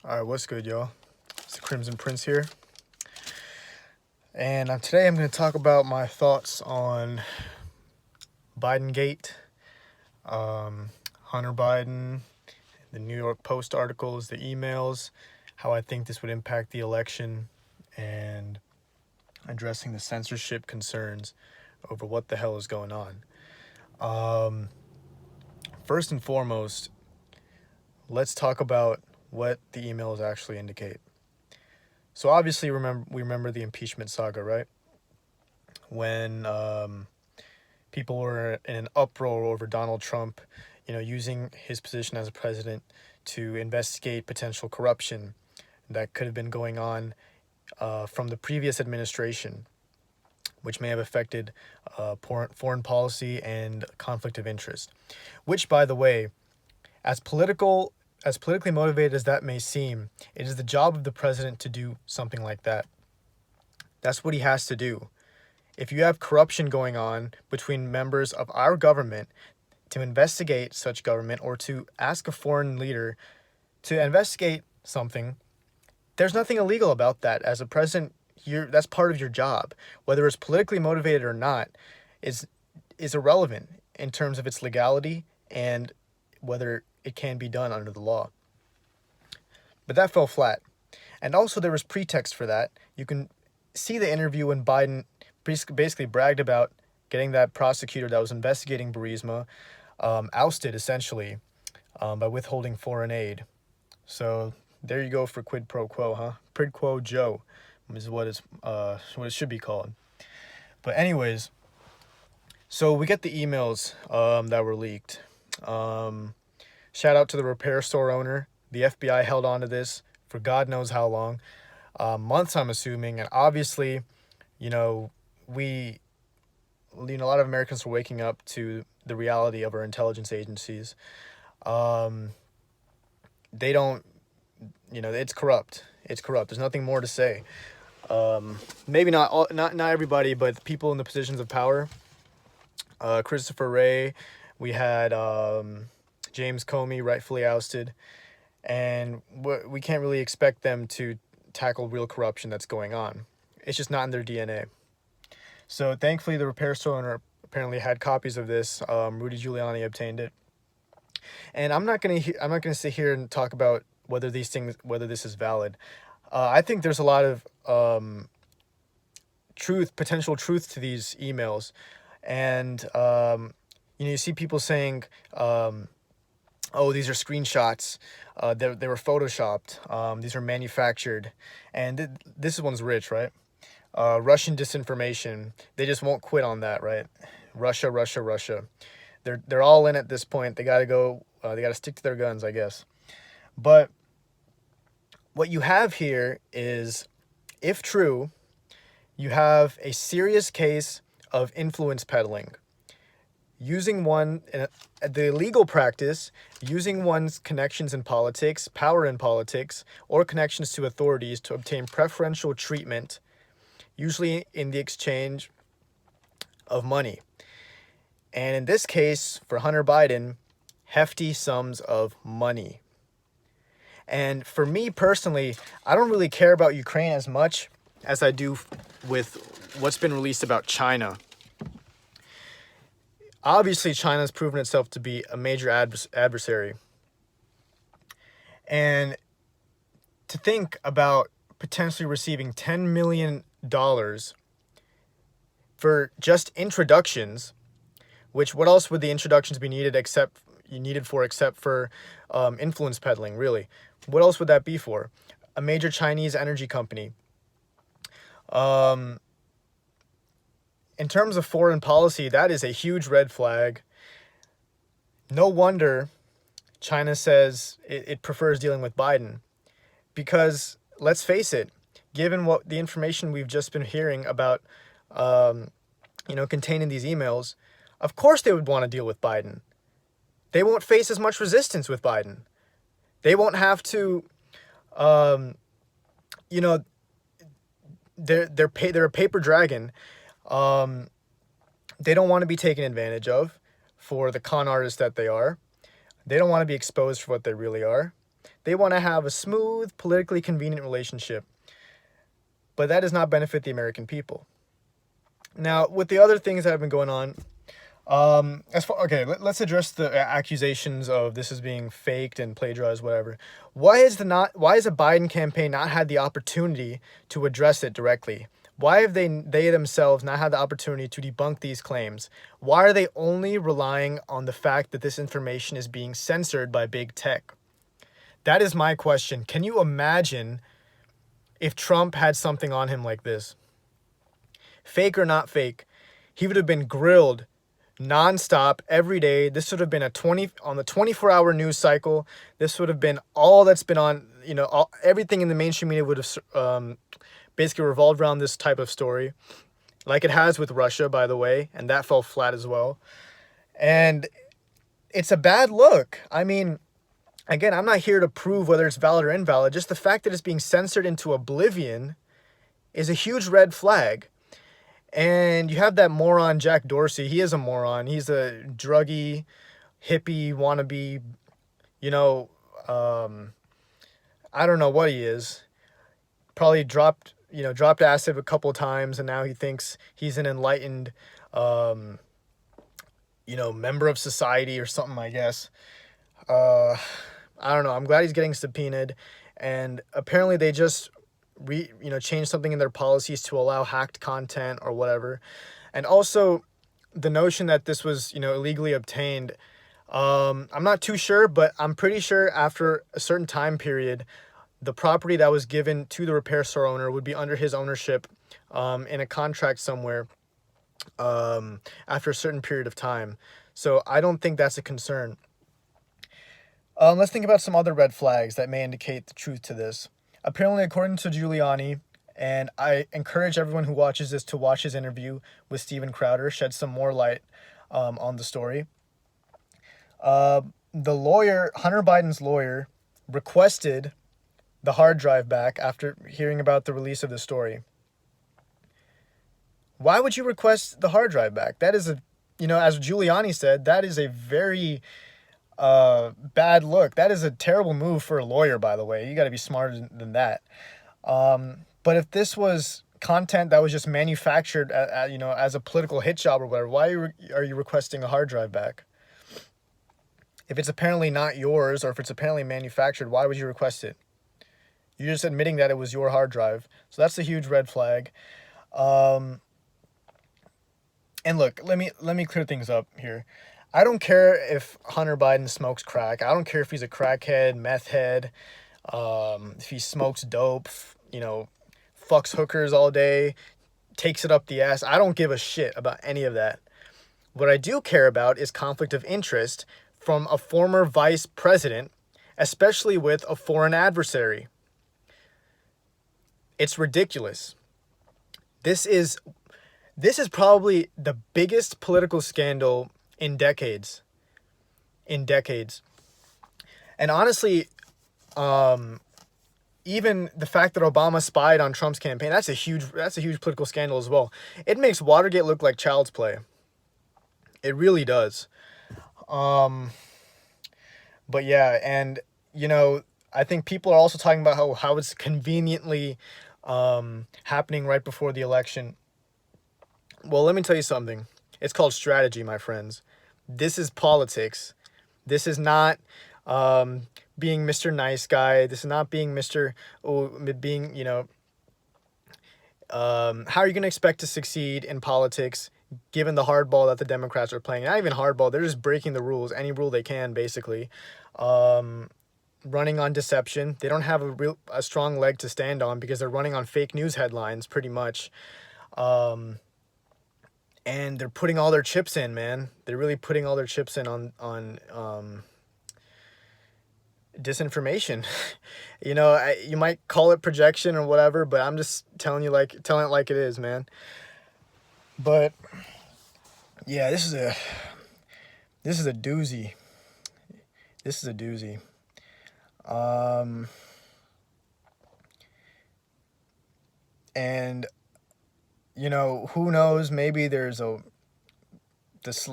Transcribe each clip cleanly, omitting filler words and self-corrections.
Alright, what's good, y'all? It's the Crimson Prince here. And today I'm going to talk about my thoughts on Biden Gate, Hunter Biden, the New York Post articles, the emails, how I think this would impact the election, and addressing the censorship concerns over what the hell is going on. First and foremost, let's talk about what the emails actually indicate. So obviously, we remember the impeachment saga, right? When people were in an uproar over Donald Trump, using his position as a president to investigate potential corruption that could have been going on from the previous administration, which may have affected foreign policy and conflict of interest. Which, by the way, as politically motivated as that may seem, it is the job of the president to do something like that. That's what he has to do. If you have corruption going on between members of our government, to investigate such government or to ask a foreign leader to investigate something, there's nothing illegal about that. As a president, that's part of your job. Whether it's politically motivated or not is irrelevant in terms of its legality and whether it can be done under the law. But that fell flat. And also there was pretext for that. You can see the interview when Biden basically bragged about getting that prosecutor that was investigating Burisma ousted, essentially, by withholding foreign aid. So there you go for quid pro quo, huh? Quid quo Joe is what it should be called. But anyways, so we get the emails that were leaked. Shout out to the repair store owner. The FBI held on to this for God knows how long. Months, I'm assuming. And obviously, a lot of Americans are waking up to the reality of our intelligence agencies. They don't, it's corrupt. It's corrupt. There's nothing more to say. Maybe not everybody, but people in the positions of power. Christopher Wray, we had James Comey rightfully ousted, and we can't really expect them to tackle real corruption that's going on. It's just not in their DNA. So thankfully, the repair store owner apparently had copies of this. Rudy Giuliani obtained it, and I'm not gonna sit here and talk about whether this is valid. I think there's a lot of potential truth to these emails, and you see people saying, "Oh, these are screenshots. They were photoshopped. These are manufactured," and this one's rich, right? Russian disinformation. They just won't quit on that, right? Russia, Russia, Russia. They're all in at this point. They gotta go. They gotta stick to their guns, I guess. But what you have here is, if true, you have a serious case of influence peddling. Using the illegal practice, using one's connections in politics, power in politics, or connections to authorities to obtain preferential treatment, usually in the exchange of money. And in this case, for Hunter Biden, hefty sums of money. And for me personally, I don't really care about Ukraine as much as I do with what's been released about China. Obviously, China has proven itself to be a major adversary. And to think about potentially receiving $10 million for introductions, which what else would the introductions be needed except for influence peddling, really? What else would that be for? A major Chinese energy company. In terms of foreign policy, that is a huge red flag. No wonder China says it prefers dealing with Biden. Because, let's face it, given what the information we've just been hearing about, contained in these emails, of course they would want to deal with Biden. They won't face as much resistance with Biden. They won't have to, they're a paper dragon. They don't want to be taken advantage of for the con artists that they are. They don't want to be exposed for what they really are. They want to have a smooth, politically convenient relationship. But that does not benefit the American people. Now, with the other things that have been going on, let's address the accusations of this as being faked and plagiarized, whatever. Why has the Biden campaign not had the opportunity to address it directly? Why have they themselves not had the opportunity to debunk these claims? Why are they only relying on the fact that this information is being censored by big tech? That is my question. Can you imagine if Trump had something on him like this? Fake or not fake, he would have been grilled nonstop every day. This would have been on the 24-hour news cycle. This would have been all that's been on, everything in the mainstream media would have basically revolved around this type of story, like it has with Russia, by the way, and that fell flat as well. And it's a bad look. I mean, again, I'm not here to prove whether it's valid or invalid. Just the fact that it's being censored into oblivion is a huge red flag. And you have that moron Jack Dorsey. He is a moron. He's a druggy, hippie, wannabe, I don't know what he is. Probably dropped acid a couple times, and now he thinks he's an enlightened, member of society or something, I guess. I don't know. I'm glad he's getting subpoenaed, and apparently they just change something in their policies to allow hacked content or whatever. And also the notion that this was, illegally obtained. I'm not too sure, but I'm pretty sure after a certain time period, the property that was given to the repair store owner would be under his ownership, in a contract somewhere, after a certain period of time. So I don't think that's a concern. Let's think about some other red flags that may indicate the truth to this. Apparently, according to Giuliani, and I encourage everyone who watches this to watch his interview with Steven Crowder, shed some more light on the story. The lawyer, Hunter Biden's lawyer, requested the hard drive back after hearing about the release of the story. Why would you request the hard drive back? That is as Giuliani said, that is a very bad look. That is a terrible move for a lawyer, by the way. You got to be smarter than that. But if this was content that was just manufactured, as a political hit job or whatever, why are you requesting a hard drive back? If it's apparently not yours, or if it's apparently manufactured, why would you request it? You're just admitting that it was your hard drive. So that's a huge red flag. And look, let me clear things up here. I don't care if Hunter Biden smokes crack. I don't care if he's a crackhead, meth head, if he smokes dope, fucks hookers all day, takes it up the ass. I don't give a shit about any of that. What I do care about is conflict of interest from a former vice president, especially with a foreign adversary. It's ridiculous. This is probably the biggest political scandal in decades. And honestly, even the fact that Obama spied on Trump's campaign, that's a huge political scandal as well. It makes Watergate look like child's play. It really does. But yeah, and I think people are also talking about how it's conveniently happening right before the election. Well, let me tell you something. It's called strategy, my friends. This is politics. This is not being Mr. Nice Guy. This is not being Mr. How are you going to expect to succeed in politics given the hardball that the Democrats are playing? Not even hardball. They're just breaking the rules. Any rule they can, basically. Running on deception. They don't have a strong leg to stand on because they're running on fake news headlines, pretty much. And they're putting all their chips in, man. They're really putting all their chips in on disinformation. You might call it projection or whatever, but I'm just telling it like it is, man. But yeah, this is a doozy. This is a doozy. And who knows, maybe there's the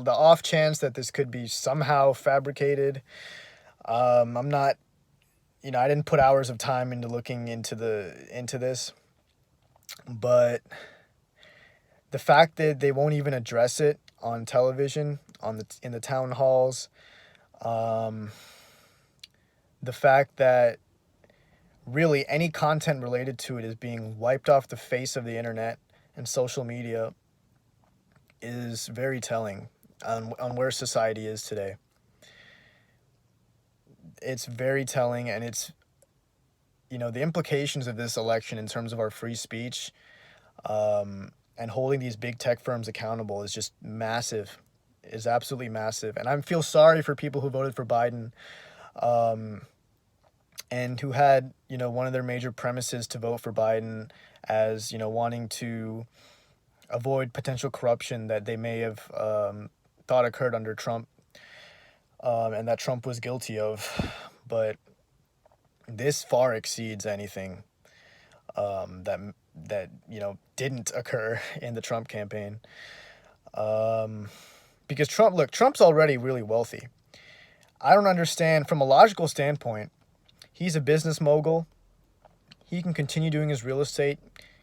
off chance that this could be somehow fabricated. I'm not I didn't put hours of time into looking into this, but the fact that they won't even address it on television, in the town halls, um, the fact that really any content related to it is being wiped off the face of the internet and social media is very telling on where society is today. It's very telling, and it's, the implications of this election in terms of our free speech, and holding these big tech firms accountable is just massive, is absolutely massive. And I feel sorry for people who voted for Biden, and who had, one of their major premises to vote for Biden as, wanting to avoid potential corruption that they may have thought occurred under Trump, and that Trump was guilty of. But this far exceeds anything that didn't occur in the Trump campaign. Because Trump's already really wealthy. I don't understand, from a logical standpoint, he's a business mogul. He can continue doing his real estate,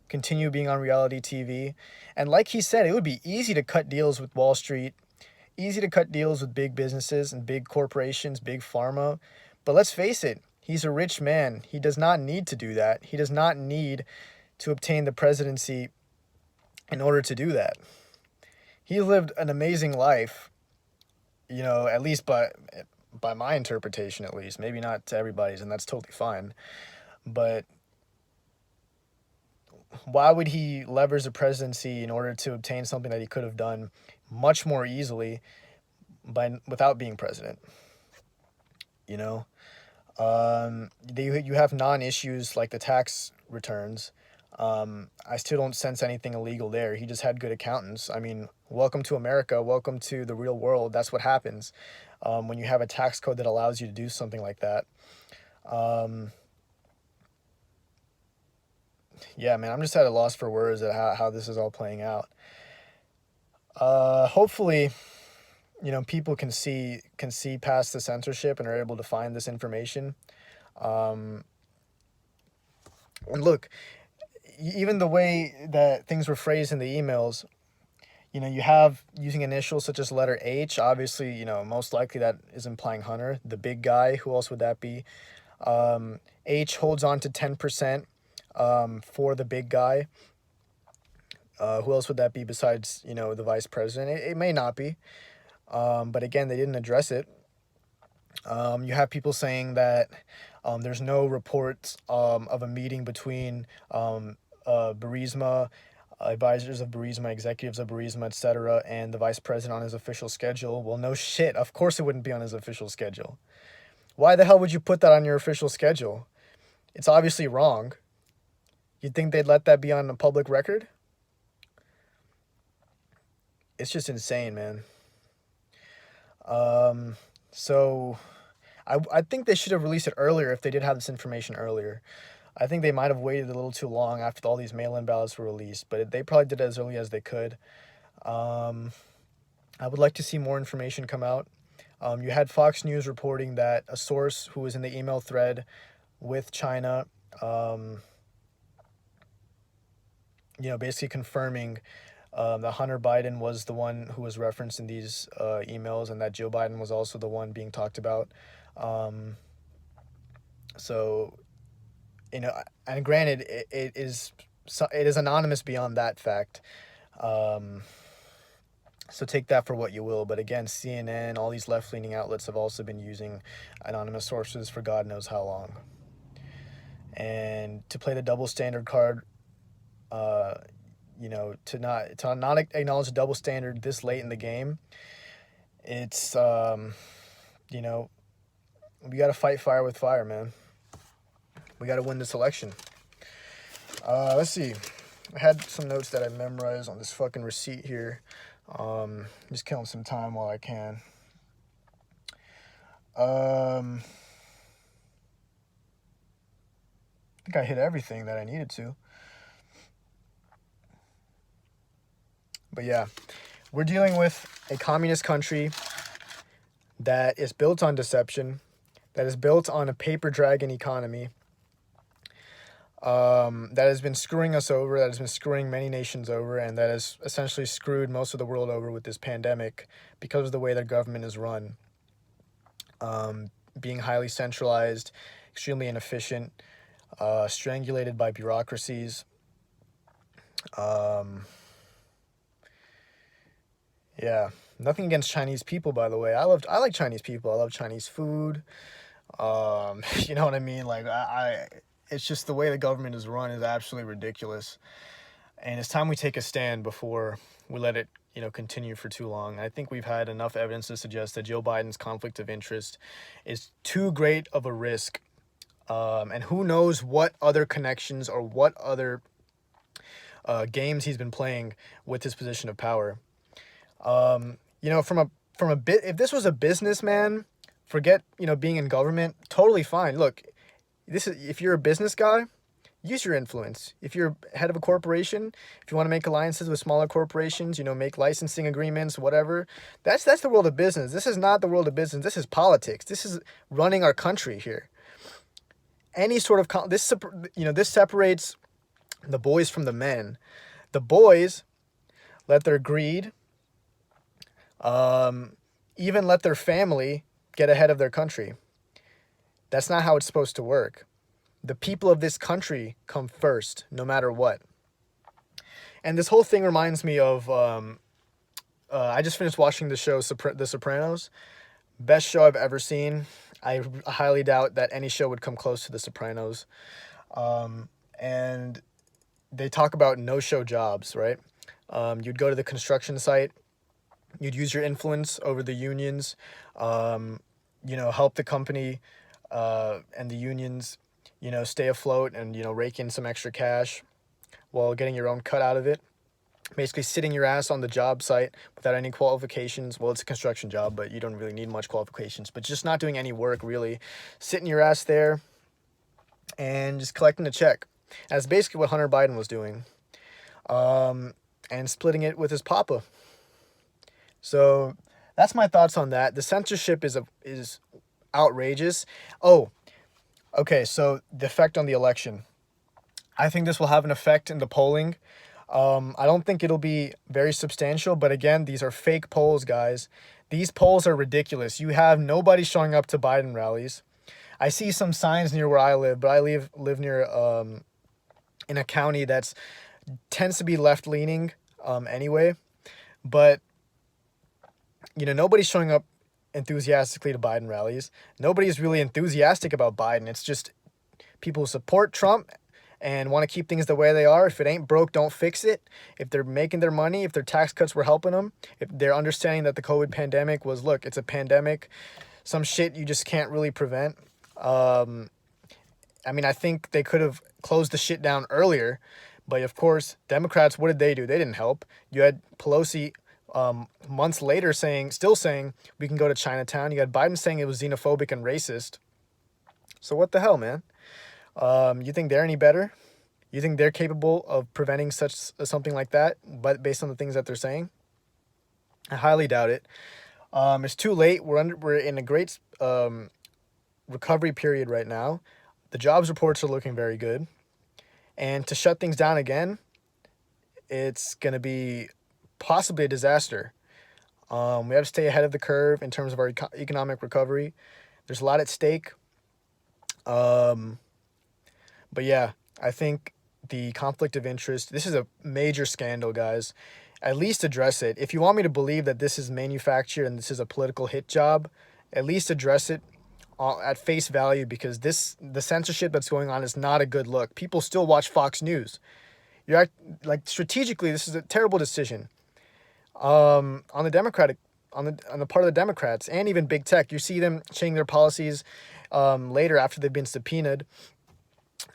continue being on reality TV. And like he said, it would be easy to cut deals with Wall Street, easy to cut deals with big businesses and big corporations, big pharma. But let's face it, he's a rich man. He does not need to do that. He does not need to obtain the presidency in order to do that. He lived an amazing life, at least by my interpretation, at least. Maybe not to everybody's, and that's totally fine. But why would he leverage the presidency in order to obtain something that he could have done much more easily without being president? You have non-issues like the tax returns. I still don't sense anything illegal there. He just had good accountants. I mean, welcome to America. Welcome to the real world. That's what happens when you have a tax code that allows you to do something like that. Yeah, man, I'm just at a loss for words at how this is all playing out. Hopefully, people can see past the censorship and are able to find this information. And look, even the way that things were phrased in the emails, you have using initials such as letter H. Obviously, most likely that is implying Hunter, the big guy. Who else would that be? H holds on to 10% for the big guy. Who else would that be besides, the vice president? It may not be. But again, they didn't address it. You have people saying that there's no reports of a meeting between Burisma, advisors of Burisma, executives of Burisma, etc., and the vice president on his official schedule. Well, no shit. Of course it wouldn't be on his official schedule. Why the hell would you put that on your official schedule? It's obviously wrong. You'd think they'd let that be on a public record? It's just insane, man. So I think they should have released it earlier if they did have this information earlier. I think they might have waited a little too long after all these mail-in ballots were released, but they probably did it as early as they could. I would like to see more information come out. You had Fox News reporting that a source who was in the email thread with China, basically confirming that Hunter Biden was the one who was referenced in these emails, and that Joe Biden was also the one being talked about. And granted, it is anonymous beyond that fact. So take that for what you will. But again, CNN, all these left-leaning outlets have also been using anonymous sources for God knows how long. And to play the double standard card, to not acknowledge the double standard this late in the game, it's, we got to fight fire with fire, man. We got to win this election. Let's see. I had some notes that I memorized on this fucking receipt here. Just killing some time while I can. I think I hit everything that I needed to. But yeah, we're dealing with a communist country that is built on deception, that is built on a paper dragon economy, that has been screwing us over, that has been screwing many nations over, and that has essentially screwed most of the world over with this pandemic because of the way their government is run. Being highly centralized, extremely inefficient, strangulated by bureaucracies. Yeah, nothing against Chinese people, by the way. I like Chinese people. I love Chinese food. You know what I mean? Like it's just the way the government is run is absolutely ridiculous, and it's time we take a stand before we let it, continue for too long. I think we've had enough evidence to suggest that Joe Biden's conflict of interest is too great of a risk, and who knows what other connections or what other games he's been playing with his position of power. From a bit, if this was a businessman, forget, being in government, totally fine. Look, if you're a business guy, use your influence. If you're head of a corporation, if you want to make alliances with smaller corporations, make licensing agreements, whatever, that's the world of business. This is not the world of business. This is politics. This is running our country here. Any sort of this separates the boys from the men. The boys let their greed, even let their family get ahead of their country. That's not how it's supposed to work. The people of this country come first, no matter what. And this whole thing reminds me of, I just finished watching the show The Sopranos. Best show I've ever seen. I highly doubt that any show would come close to The Sopranos. And they talk about no-show jobs, right? You'd go to the construction site. You'd use your influence over the unions, help the company and the unions, stay afloat and, rake in some extra cash while getting your own cut out of it. Basically sitting your ass on the job site without any qualifications. Well, it's a construction job, but you don't really need much qualifications. But just not doing any work, really. Sitting your ass there and just collecting a check. That's basically what Hunter Biden was doing. And splitting it with his papa. So that's my thoughts on that. The censorship is outrageous. Oh, okay, so the effect on the election. I think this will have an effect in the polling. I don't think it'll be very substantial, but again, these are fake polls, guys. These polls are ridiculous. You have nobody showing up to Biden rallies. I see some signs near where I live, but I live near in a county that's tends to be left-leaning anyway. But, nobody's showing up enthusiastically to Biden rallies. Nobody's really enthusiastic about Biden. It's just people who support Trump and want to keep things the way they are. If it ain't broke, don't fix it. If they're making their money, if their tax cuts were helping them, if they're understanding that the COVID pandemic was, look, it's a pandemic, some shit you just can't really prevent. I think they could have closed the shit down earlier, but of course, Democrats, what did they do? They didn't help. You had Pelosi months later still saying we can go to Chinatown. You had Biden saying it was xenophobic and racist. So what the hell, man? You think they're any better? You think they're capable of preventing something like that, but based on the things that they're saying? I highly doubt it. It's too late. We're in a great recovery period right now. The jobs reports are looking very good. And to shut things down again, it's going to be possibly a disaster. We have to stay ahead of the curve in terms of our economic recovery. There's a lot at stake. But yeah, I think the conflict of interest, this is a major scandal, guys. At least address it. If you want me to believe that this is manufactured and this is a political hit job, at least address it at face value, because the censorship that's going on is not a good look. People still watch Fox News. Strategically, this is a terrible decision. On the part of the Democrats and even big tech, you see them changing their policies later after they've been subpoenaed.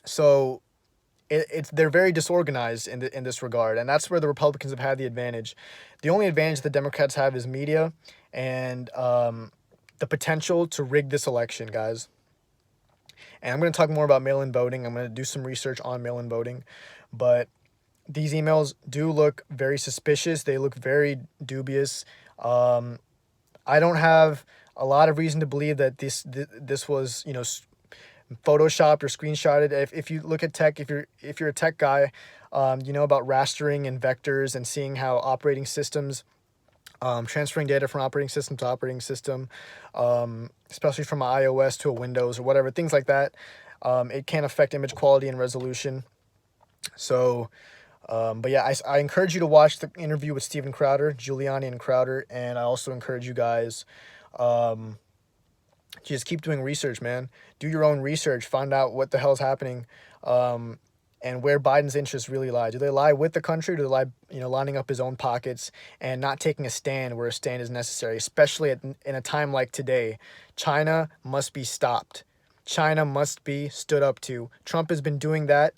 So they're very disorganized in this regard, and that's where the Republicans have had the advantage. The only advantage the Democrats have is media and the potential to rig this election, guys. And I'm going to talk more about mail-in voting. I'm going to do some research on mail-in voting, but these emails do look very suspicious. They look very dubious. I don't have a lot of reason to believe that this was, you know, photoshopped or screenshotted. If you look at tech, if you're a tech guy, you know about rastering and vectors and seeing how operating systems, transferring data from operating system to operating system, especially from iOS to a Windows or whatever, things like that. It can affect image quality and resolution. So, but yeah, I encourage you to watch the interview with Steven Crowder, Giuliani and Crowder, and I also encourage you guys, just keep doing research, man. Do your own research. Find out what the hell's happening, and where Biden's interests really lie. Do they lie with the country? Do they lie, you know, lining up his own pockets and not taking a stand where a stand is necessary, especially in a time like today? China must be stopped. China must be stood up to. Trump has been doing that,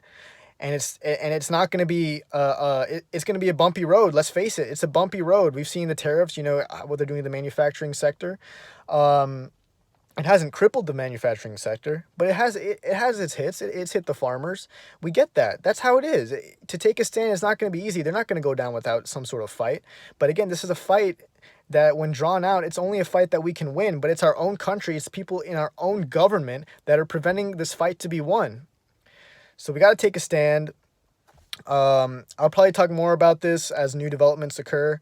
and it's not going to be it's going to be a bumpy road. Let's face it, it's a bumpy road. We've seen the tariffs, you know, what they're doing in the manufacturing sector. It hasn't crippled the manufacturing sector, but it has its hits. It's hit the farmers. We get that. That's how it is. To take a stand is not going to be easy. They're not going to go down without some sort of fight. But again, this is a fight that when drawn out, it's only a fight that we can win. But it's our own country. It's people in our own government that are preventing this fight to be won. So we got to take a stand. I'll probably talk more about this as new developments occur,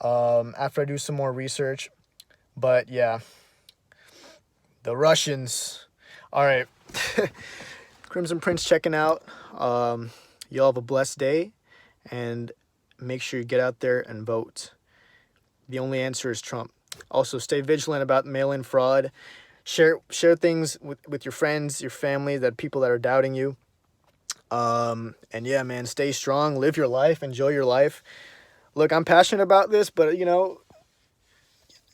after I do some more research. But yeah. The Russians. All right. Crimson Prince checking out. Y'all have a blessed day. And make sure you get out there and vote. The only answer is Trump. Also, stay vigilant about mail-in fraud. Share things with your friends, your family, that people that are doubting you. And yeah, man, stay strong. Live your life. Enjoy your life. Look, I'm passionate about this, but, you know,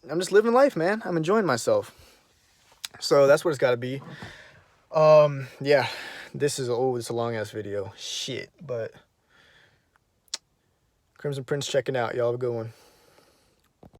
I'm just living life, man. I'm enjoying myself. So that's what it's got to be. Yeah, this is a long ass video. Shit, but Crimson Prince checking out. Y'all have a good one.